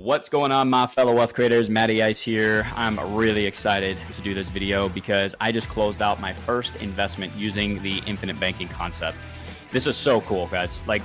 What's going on, my fellow wealth creators? Matty Ice here. I'm really excited to do this video because I just closed out my first investment using the infinite banking concept. This is so cool, guys. Like,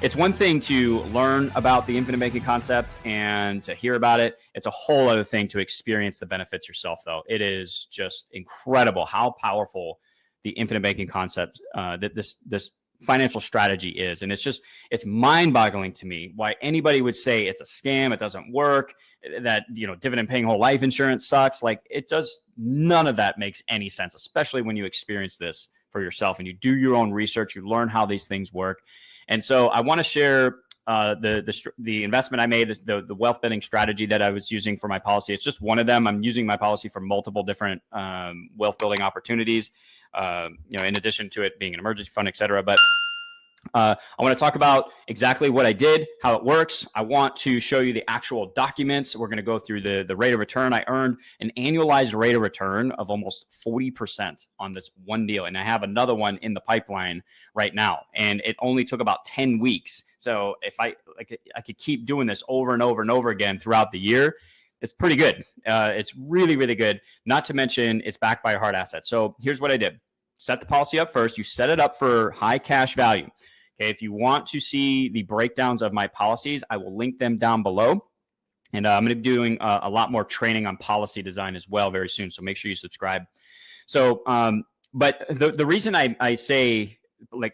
it's one thing to learn about the infinite banking concept and to hear about it. It's a whole other thing to experience the benefits yourself, though. It is just incredible how powerful the infinite banking concept, that this financial strategy is. And it's mind-boggling to me why anybody would say it's a scam, it doesn't work, that, dividend paying whole life insurance sucks. Like, it does, none of that makes any sense, especially when you experience this for yourself and you do your own research, you learn how these things work. And so I want to share the investment I made, the wealth building strategy that I was using for my policy. It's just one of them. I'm using my policy for multiple different wealth building opportunities, in addition to it being an emergency fund, et cetera. But I want to talk about exactly what I did, how it works. I want to show you the actual documents. We're going to go through the rate of return. I earned an annualized rate of return of almost 40% on this one deal. And I have another one in the pipeline right now. And it only took about 10 weeks. So if I could keep doing this over and over and over again throughout the year, it's pretty good. It's really, really good. Not to mention it's backed by a hard asset. So here's what I did. Set the policy up first. You set it up for high cash value. Okay, if you want to see the breakdowns of my policies, I will link them down below. And I'm going to be doing a lot more training on policy design as well very soon. So make sure you subscribe. So, but the reason I say,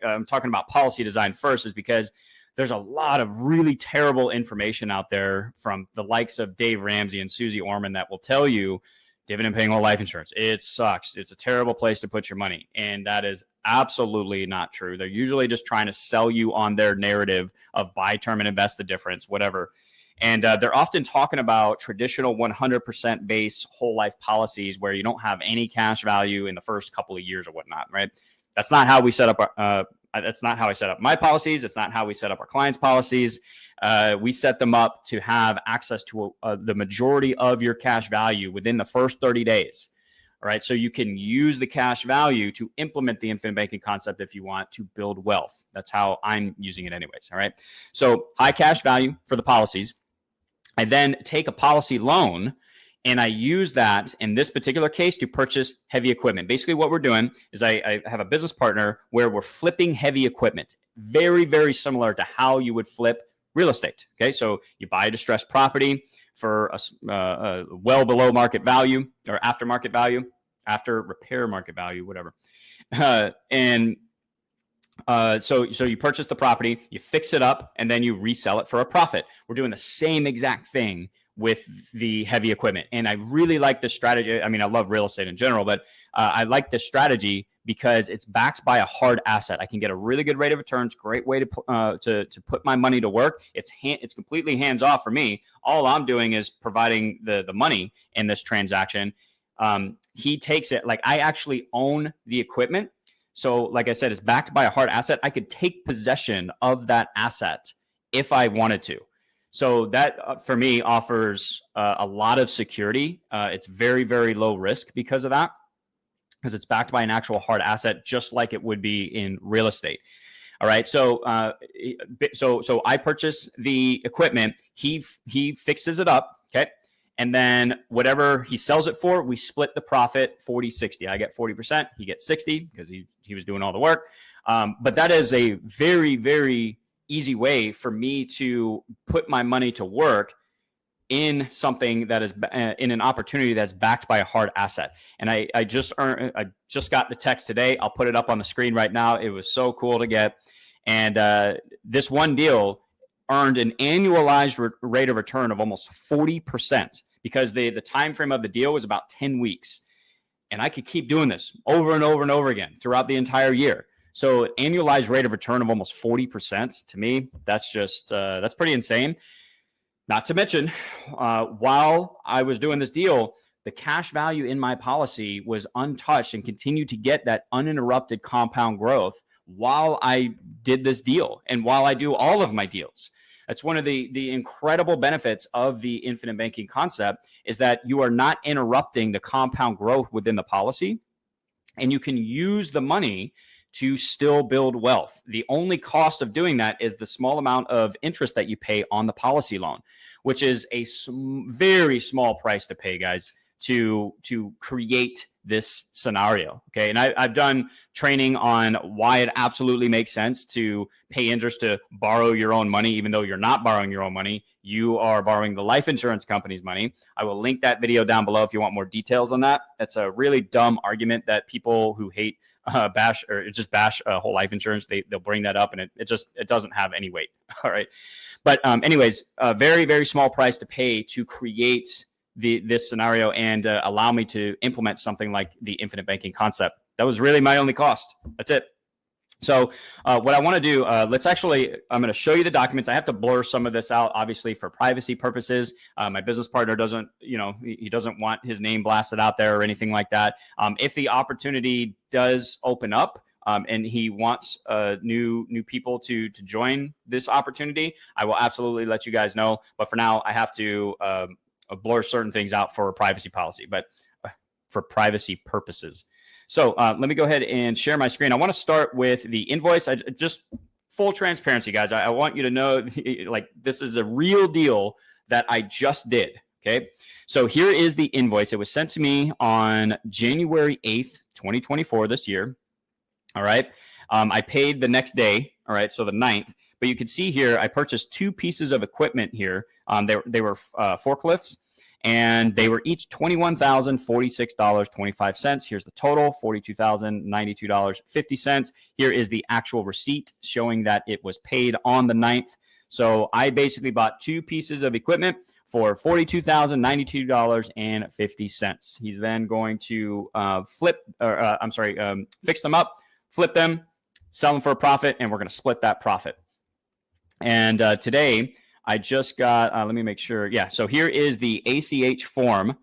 I'm talking about policy design first is because there's a lot of really terrible information out there from the likes of Dave Ramsey and Susie Orman that will tell you dividend paying whole life insurance, it sucks. It's a terrible place to put your money. And that is absolutely not true. They're usually just trying to sell you on their narrative of buy term and invest the difference, whatever. And they're often talking about traditional 100% base whole life policies where you don't have any cash value in the first couple of years or whatnot, right? That's not how we set up that's not how I set up my policies. It's not how we set up our clients' policies. We set them up to have access to the majority of your cash value within the first 30 days. All right. So you can use the cash value to implement the infinite banking concept if you want to build wealth. That's how I'm using it anyways. All right. So high cash value for the policies. I then take a policy loan and I use that in this particular case to purchase heavy equipment. Basically what we're doing is I have a business partner where we're flipping heavy equipment. Very, very similar to how you would flip real estate. Okay. So you buy a distressed property for a well below market value or after market value, after repair market value, whatever. So you purchase the property, you fix it up, and then you resell it for a profit. We're doing the same exact thing with the heavy equipment. And I really like this strategy. I mean, I love real estate in general, but I like this strategy because it's backed by a hard asset. I can get a really good rate of returns, great way to put my money to work. It's completely hands off for me. All I'm doing is providing the money in this transaction. He takes it, like I actually own the equipment. So like I said, it's backed by a hard asset. I could take possession of that asset if I wanted to. So that for me offers a lot of security. It's very, very low risk because of that, because it's backed by an actual hard asset, just like it would be in real estate. All right. So I purchase the equipment. He fixes it up. Okay. And then whatever he sells it for, we split the profit 40-60. I get 40%. He gets 60 because he was doing all the work. But that is a very, very easy way for me to put my money to work in something that is in an opportunity that's backed by a hard asset. And I just got the text today. I'll put it up on the screen right now. It was so cool to get. And this one deal earned an annualized rate of return of almost 40% because the time frame of the deal was about 10 weeks. And I could keep doing this over and over and over again throughout the entire year. So annualized rate of return of almost 40%, to me, that's just, that's pretty insane. Not to mention, while I was doing this deal, the cash value in my policy was untouched and continued to get that uninterrupted compound growth while I did this deal and while I do all of my deals. That's one of the incredible benefits of the infinite banking concept is that you are not interrupting the compound growth within the policy, and you can use the money to still build wealth. The only cost of doing that is the small amount of interest that you pay on the policy loan. which is a very small price to pay, guys, to create this scenario. Okay. And I've done training on why it absolutely makes sense to pay interest to borrow your own money, even though you're not borrowing your own money. You are borrowing the life insurance company's money. I will link that video down below if you want more details on that. That's a really dumb argument that people who hate bash whole life insurance, they'll bring that up, and it doesn't have any weight. All right. But anyways, a very, very small price to pay to create this scenario and allow me to implement something like the infinite banking concept. That was really my only cost. That's it. So what I want to do, I'm going to show you the documents. I have to blur some of this out, obviously, for privacy purposes. My business partner doesn't, he doesn't want his name blasted out there or anything like that. If the opportunity does open up, and he wants new people to join this opportunity, I will absolutely let you guys know. But for now, I have to blur certain things out for privacy policy, but for privacy purposes. So let me go ahead and share my screen. I want to start with the invoice. Just full transparency, guys. I want you to know, like, this is a real deal that I just did. Okay. So here is the invoice. It was sent to me on January 8th, 2024 this year. All right. I paid the next day. All right. So the 9th. But you can see here, I purchased 2 pieces of equipment here. They were forklifts, and they were each $21,046.25. Here's the total, $42,092.50. Here is the actual receipt showing that it was paid on the 9th. So I basically bought 2 pieces of equipment for $42,092.50. He's then going to fix them up, flip them, sell them for a profit, and we're going to split that profit. And today I just got, let me make sure. Yeah. So here is the ACH form.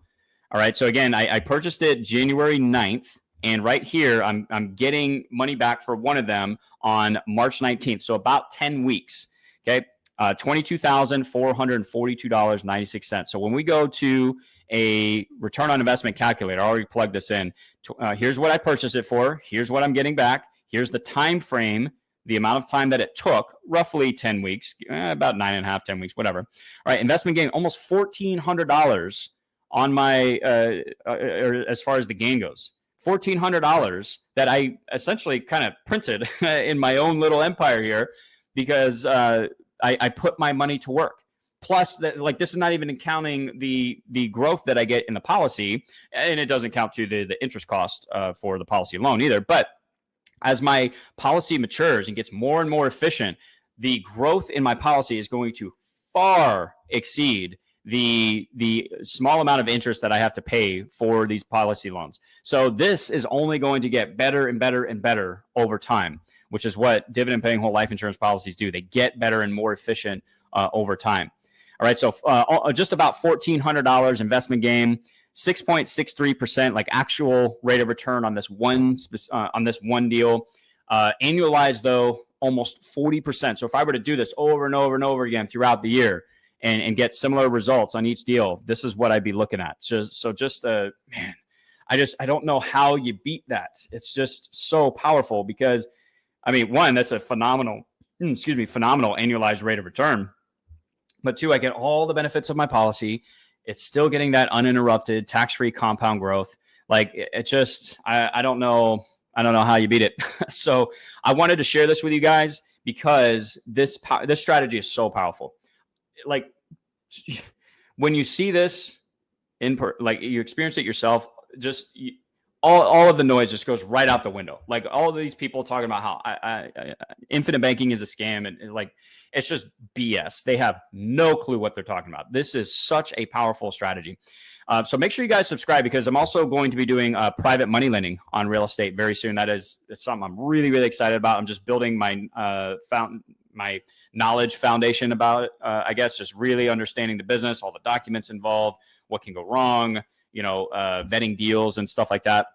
All right. So again, I purchased it January 9th. And right here, I'm getting money back for one of them on March 19th. So about 10 weeks. Okay. $22,442.96. So when we go to a return on investment calculator, I already plugged this in. Here's what I purchased it for. Here's what I'm getting back. Here's the time frame, the amount of time that it took, roughly 10 weeks, about 9.5, 10 weeks, whatever. All right, investment gain, almost $1,400 on my, as far as the gain goes. $1,400 that I essentially kind of printed in my own little empire here because I put my money to work. Plus, this is not even counting the growth that I get in the policy, and it doesn't count to the interest cost for the policy alone either. But as my policy matures and gets more and more efficient, the growth in my policy is going to far exceed the small amount of interest that I have to pay for these policy loans. So this is only going to get better and better and better over time, which is what dividend-paying whole life insurance policies do. They get better and more efficient over time. All right, so just about $1,400 investment gain. 6.63%, like actual rate of return on this one deal. Annualized though, almost 40%. So if I were to do this over and over and over again throughout the year and get similar results on each deal, this is what I'd be looking at. So man, I don't know how you beat that. It's just so powerful because, I mean, one, that's a phenomenal annualized rate of return. But 2, I get all the benefits of my policy. It's still getting that uninterrupted, tax-free compound growth. Like it just, I don't know how you beat it. So I wanted to share this with you guys because this strategy is so powerful. Like when you see this like you experience it yourself, all of the noise just goes right out the window. Like all of these people talking about how infinite banking is a scam and like it's just BS. They have no clue what they're talking about. This is such a powerful strategy. So make sure you guys subscribe because I'm also going to be doing private money lending on real estate very soon. It's something I'm really, really excited about. I'm just building my knowledge foundation about it. I guess just really understanding the business, all the documents involved, what can go wrong, vetting deals and stuff like that.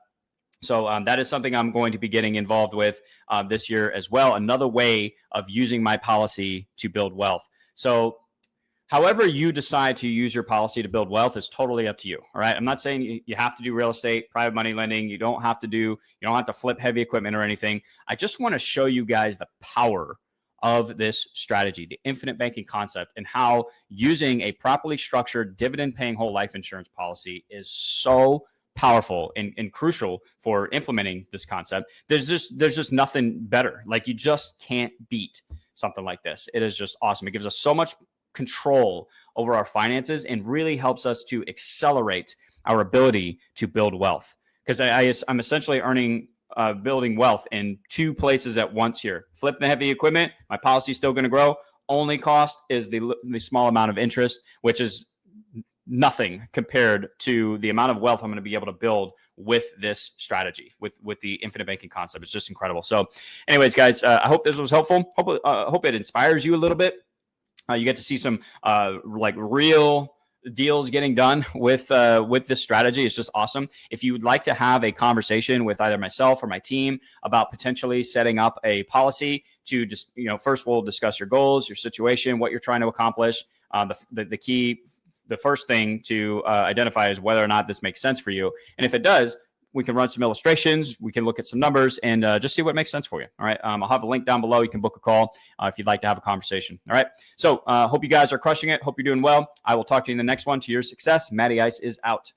So that is something I'm going to be getting involved with this year as well. Another way of using my policy to build wealth. So however you decide to use your policy to build wealth is totally up to you. All right. I'm not saying you have to do real estate, private money lending. You don't have to flip heavy equipment or anything. I just want to show you guys the power of this strategy, the infinite banking concept, and how using a properly structured dividend-paying whole life insurance policy is so powerful and crucial for implementing this concept. There's just nothing better. Like, you just can't beat something like this. It is just awesome. It gives us so much control over our finances and really helps us to accelerate our ability to build wealth. Because I'm essentially building wealth in two places at once here. Flip the heavy equipment, my policy is still going to grow. Only cost is the small amount of interest, which is nothing compared to the amount of wealth I'm going to be able to build with this strategy, with the infinite banking concept. It's just incredible. So anyways, guys, I hope this was helpful. Hope it inspires you a little bit. You get to see some like real deals getting done with this strategy. It's just awesome. If you would like to have a conversation with either myself or my team about potentially setting up a policy to just, first we'll discuss your goals, your situation, what you're trying to accomplish. The first thing to identify is whether or not this makes sense for you. And if it does, we can run some illustrations. We can look at some numbers and just see what makes sense for you. All right. I'll have a link down below. You can book a call if you'd like to have a conversation. All right. So hope you guys are crushing it. Hope you're doing well. I will talk to you in the next one. To your success. Matty Ice is out.